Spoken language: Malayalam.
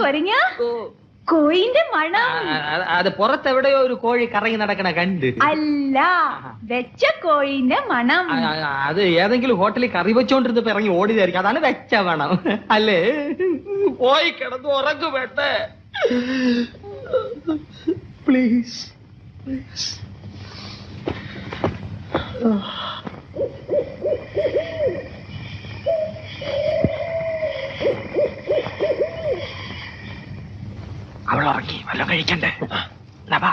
കൊരങ്ങ കോയിന്റെ മണം. അത് പുറത്തെവിടെയോ ഒരു കോഴി കറങ്ങി നടക്കണ കണ്ട്. അല്ല, വെച്ച കോഴിന്റെ മണം. അത് ഏതെങ്കിലും ഹോട്ടലിൽ കറി വെച്ചോണ്ടിരുന്നപ്പോ ഇറങ്ങി ഓടിയതായിരിക്കും. അതാണ് വെച്ച മണം അല്ലേ? പോയി കിടന്ന് ഉറങ്ങു വേണ്ടേ? പ്ലീസ്. അവൾ ഉറങ്ങി, വല്ലതും കഴിക്കണ്ടേ? നവാ